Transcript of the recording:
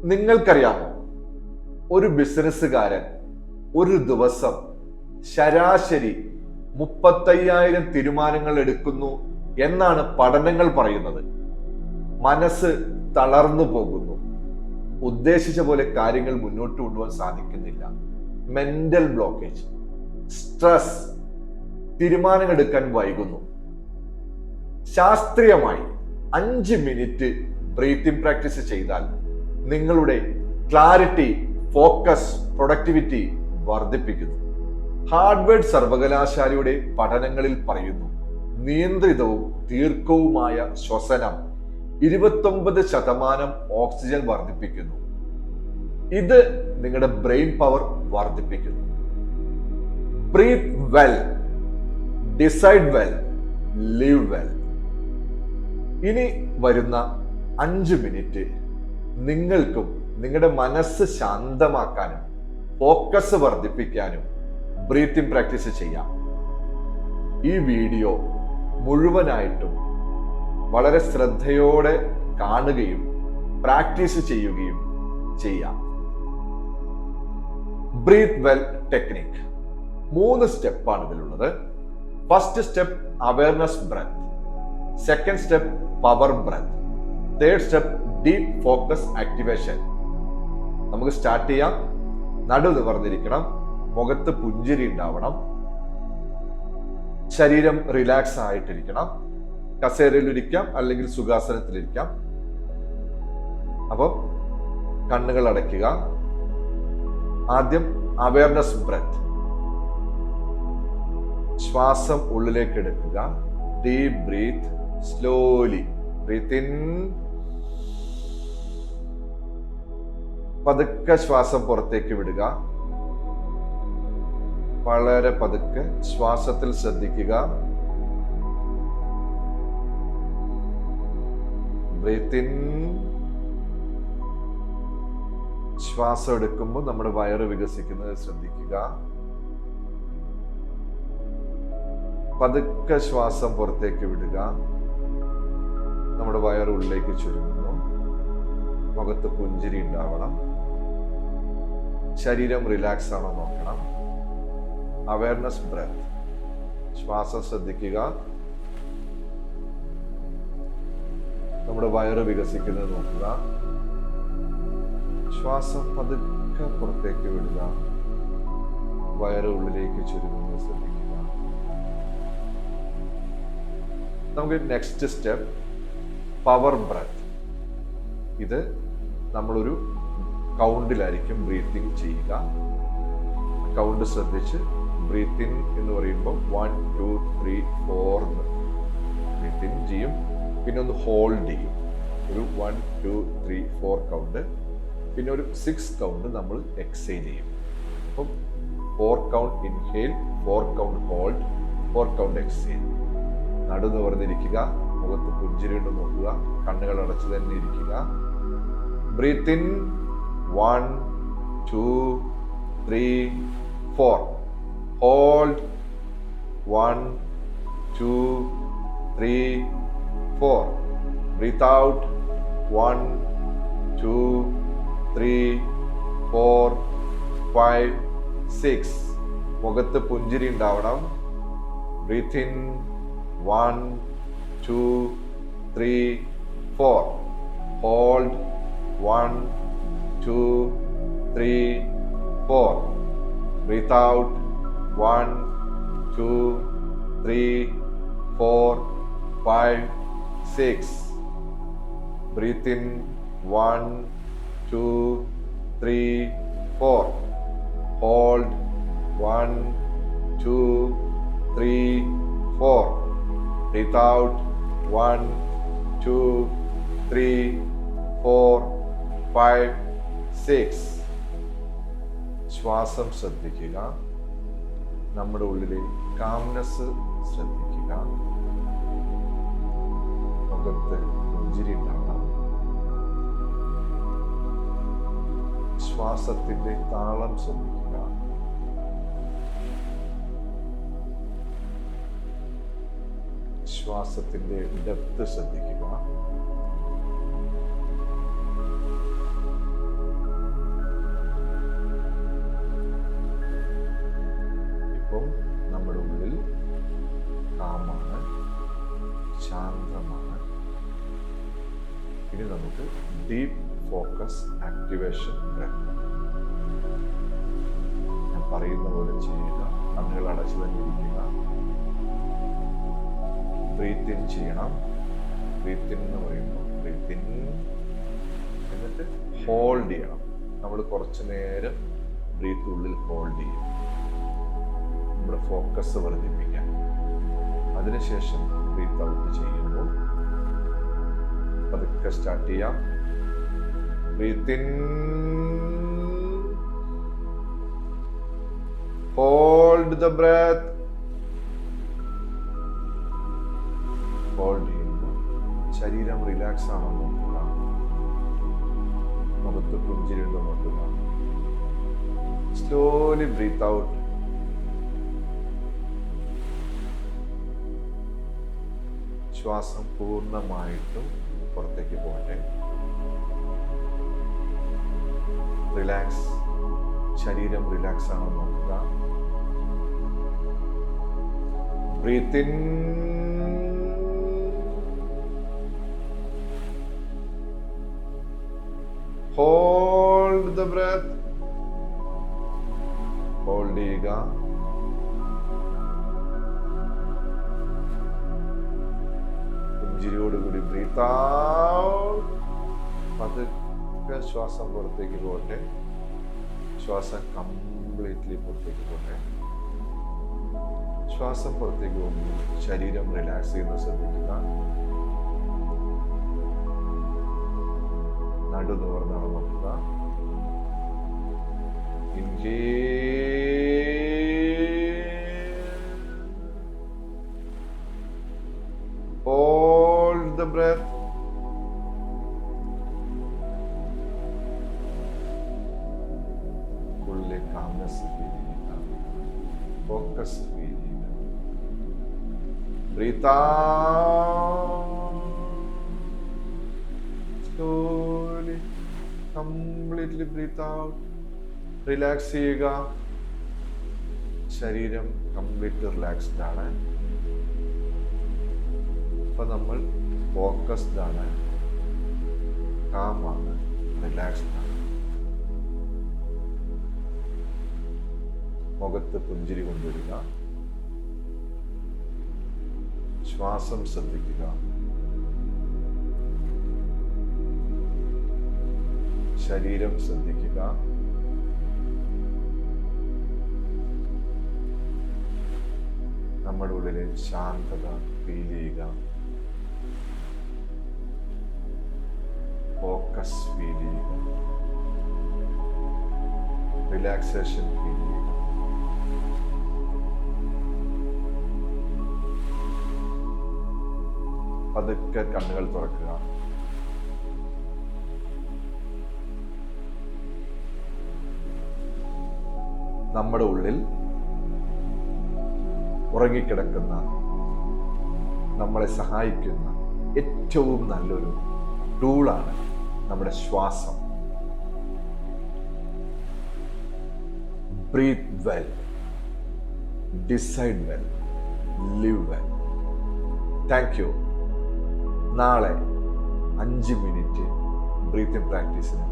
നിങ്ങൾക്കറിയാമോ, ഒരു ബിസിനസ്സുകാരൻ ഒരു ദിവസം ശരാശരി 35,000 തീരുമാനങ്ങൾ എടുക്കുന്നു എന്നാണ് പഠനങ്ങൾ പറയുന്നത്. മനസ്സ് തളർന്നു പോകുന്നു, ഉദ്ദേശിച്ച പോലെ കാര്യങ്ങൾ മുന്നോട്ട് കൊണ്ടുപോകാൻ സാധിക്കുന്നില്ല, മെന്റൽ ബ്ലോക്കേജ്, സ്ട്രെസ്, തീരുമാനങ്ങൾ എടുക്കാൻ വൈകുന്നു. ശാസ്ത്രീയമായി 5 മിനിറ്റ് ബ്രീത്തിങ് പ്രാക്ടീസ് ചെയ്താൽ നിങ്ങളുടെ ക്ലാരിറ്റി, ഫോക്കസ്, പ്രൊഡക്ടിവിറ്റി വർദ്ധിപ്പിക്കുന്നു. ഹാർവാർഡ് സർവകലാശാലയുടെ പഠനങ്ങളിൽ പറയുന്നു, നിയന്ത്രിതവും ദീർഘവുമായ ശ്വസനം 29% ഓക്സിജൻ വർദ്ധിപ്പിക്കുന്നു. ഇത് നിങ്ങളുടെ ബ്രെയിൻ പവർ വർദ്ധിപ്പിക്കുന്നു. Breathe well, decide well, live well. ഇനി വരുന്ന 5 മിനിറ്റ് നിങ്ങൾക്കും നിങ്ങളുടെ മനസ്സ് ശാന്തമാക്കാനും ഫോക്കസ് വർദ്ധിപ്പിക്കാനും ബ്രീത്തിങ് പ്രാക്ടീസ് ചെയ്യാം. ഈ വീഡിയോ മുഴുവനായിട്ടും വളരെ ശ്രദ്ധയോടെ കാണുകയും പ്രാക്ടീസ് ചെയ്യുകയും ചെയ്യാം. ബ്രീത്ത് വെൽ ടെക്നിക് 3 സ്റ്റെപ്പാണ് ഇതിലുള്ളത്. First step awareness breath, second step power breath, third step deep focus activation. നമുക്ക് സ്റ്റാർട്ട് ചെയ്യാം. നടു നിവർന്നിരിക്കണം, മുഖത്ത് പുഞ്ചിരി ഉണ്ടാവണം, ശരീരം റിലാക്സ് ആയിട്ടിരിക്കണം. കസേരയിലിരിക്കാം അല്ലെങ്കിൽ സുഖാസനത്തിലിരിക്കാം. അപ്പം കണ്ണുകൾ അടയ്ക്കുക. ആദ്യം അവയർനെസ് ബ്രെത്ത്, ശ്വാസം ഉള്ളിലേക്ക് എടുക്കുക. Deep breath, slowly breathe in. പതുക്കെ ശ്വാസം പുറത്തേക്ക് വിടുക. വളരെ പതുക്കെ ശ്വാസത്തിൽ ശ്രദ്ധിക്കുക. Breathe in. ശ്വാസം എടുക്കുമ്പോൾ നമ്മുടെ വയറ് വികസിക്കുന്നത് ശ്രദ്ധിക്കുക. പതുക്കെ ശ്വാസം പുറത്തേക്ക് വിടുക. നമ്മുടെ വയറ് ഉള്ളിലേക്ക് ചുരുങ്ങുന്നു. മുഖത്ത് പുഞ്ചിരി ഉണ്ടാവണം. ശരീരം റിലാക്സ് ആണോ നോക്കണം. അവയർനെസ് ബ്രെത്ത്, ശ്വാസം ശ്രദ്ധിക്കുക. നമ്മുടെ വയറ് വികസിക്കുന്നത് നോക്കുക. ശ്വാസം പതുക്കെ പുറത്തേക്ക് വിടുക. വയറ് ഉള്ളിലേക്ക് ചുരുങ്ങുന്നത് ശ്രദ്ധിക്കുക. നമുക്ക് നെക്സ്റ്റ് സ്റ്റെപ്പ് പവർ ബ്രെത്ത്. ഇത് നമ്മളൊരു കൗണ്ടിലായിരിക്കും ബ്രീത്തിങ് ചെയ്യുക. കൗണ്ട് ശ്രദ്ധിച്ച് ബ്രീത്ത് ഇൻ എന്ന് പറയുമ്പോൾ 1 2 3 4 ബ്രീത്ത് ഇൻ ചെയ്യും. പിന്നെ ഒന്ന് ഹോൾഡ് ചെയ്യും. ഒരു 1 2 3 4 കൗണ്ട്. പിന്നെ ഒരു 6 കൗണ്ട് നമ്മൾ എക്സേൽ ചെയ്യും. അപ്പം 4 count inhale, 4 count hold, 4 count exhale. നടു നിവർന്നിരിക്കുക, മുഖത്ത് പുഞ്ചിരി കൊണ്ട് നോക്കുക, കണ്ണുകൾ അടച്ചു തന്നെ ഇരിക്കുക. Breathe in 1 2 3 4. Hold 1 2 3 4. Breathe out 1 2 3 4 5 6. മുഖത്ത് പുഞ്ചിരി ഉണ്ടാവണം. Breathe in 1 2 3 4. Hold 1 2 3 4. Breathe out 1 2 3 4 5 6. Breathe in 1 2 3 4. Hold 1 2 3 4. Breathe out 1 2 3 4 5 6. ശ്വാസം ശ്രദ്ധിക്കുക. നമ്മുടെ ഉള്ളിലെ കാംനെസ് ശ്രദ്ധിക്കുക. മുഖത്ത് പുഞ്ചിരി ഉണ്ടാവണം. ശ്വാസത്തിന്റെ താളം ശ്രദ്ധിക്കുക. നമുക്ക് ഡീപ് ഫോക്കസ് ആക്ടിവേഷൻ ബ്രെത്ത്. ഞാൻ പറയുന്ന പോലെ ചെയ്യുക. കണ്ണുകൾ അടച്ചു തന്നെ ഇരിക്കുക. ബ്രീത്ത് ഇൻ ചെയ്യണം. ബ്രീത്ത് ഇൻ എന്ന് പറയുമ്പോൾ ബ്രീത്ത് ഇൻ, എന്നിട്ട് ഹോൾഡ് ചെയ്യണം. നമ്മൾ കുറച്ച് നേരം ബ്രീത്ത് ഉള്ളിൽ ഹോൾഡ് ചെയ്യും, നമ്മുടെ ഫോക്കസ് വർദ്ധിപ്പിക്കാൻ. അതിനുശേഷം ബ്രീത്ത് ഔട്ട് ചെയ്യുമ്പോൾ പതുക്കെ സ്റ്റാർട്ട് ചെയ്യാം. Breathe in, hold the breath. Hold ചെയ്യുമ്പോൾ ശരീരം റിലാക്സ് ആണോ നോക്കുക. മുഖത്ത് പുഞ്ചിരി ഉണ്ടോ നോക്കുക. Slowly breathe out. ശ്വാസം പൂർണ്ണമായിട്ടും പുറത്തേക്ക് പോകട്ടെ. റിലാക്സ്. ശരീരം റിലാക്സ് ആണോ നോക്കുക. Breathe in, hold the breath. Hold ചെയ്യുക. പുഞ്ചിരിയോടുകൂടി ബ്രീത്ത് ഔട്ട്. പതുക്കെ ശ്വാസം പുറത്തേക്ക് പോകട്ടെ. ശ്വാസം കംപ്ലീറ്റ്ലി പുറത്തേക്ക് പോകട്ടെ. ശ്വാസം പുറത്തേക്ക് പോകുമ്പോൾ ശരീരം റിലാക്സ് ചെയ്യുന്നത് ശ്രദ്ധിക്കുക. നടു നിവർന്നാണ് നോക്കുക. Hold the breath. ഉള്ളിലെ കാംനെസ് ഫീൽ ചെയ്യുക. ഫോക്കസ് ഫീൽ ചെയ്യുക. Breathe out. Slowly, completely breathe out. Relax ചെയ്യുക. ശരീരം കംപ്ലീറ്റ് റിലാക്സ്ഡ് ആണ്. അപ്പൊ നമ്മൾ ഫോക്കസ്ഡ് ആണ്, കാമാണ്, റിലാക്സ്ഡ് ആണ്. മുഖത്ത് പുഞ്ചിരി കൊണ്ടുവരിക. ശ്വാസം ശ്രദ്ധിക്കുക. ശരീരം ശ്രദ്ധിക്കുക. നമ്മുടെ ഉള്ളിലെ ശാന്തത ഫീൽ ചെയ്യുക. ഫോക്കസ് ഫീൽ ചെയ്യുക. റിലാക്സേഷൻ ഫീൽ ചെയ്യുക. പതുക്കെ കണ്ണുകൾ തുറക്കുക. നമ്മുടെ ഉള്ളിൽ ഉറങ്ങിക്കിടക്കുന്ന, നമ്മളെ സഹായിക്കുന്ന ഏറ്റവും നല്ലൊരു ടൂളാണ് നമ്മുടെ ശ്വാസം. Breathe well, decide well, live well. Thank you. നാളെ 5 മിനിറ്റ് ബ്രീത്തിങ് പ്രാക്ടീസിന്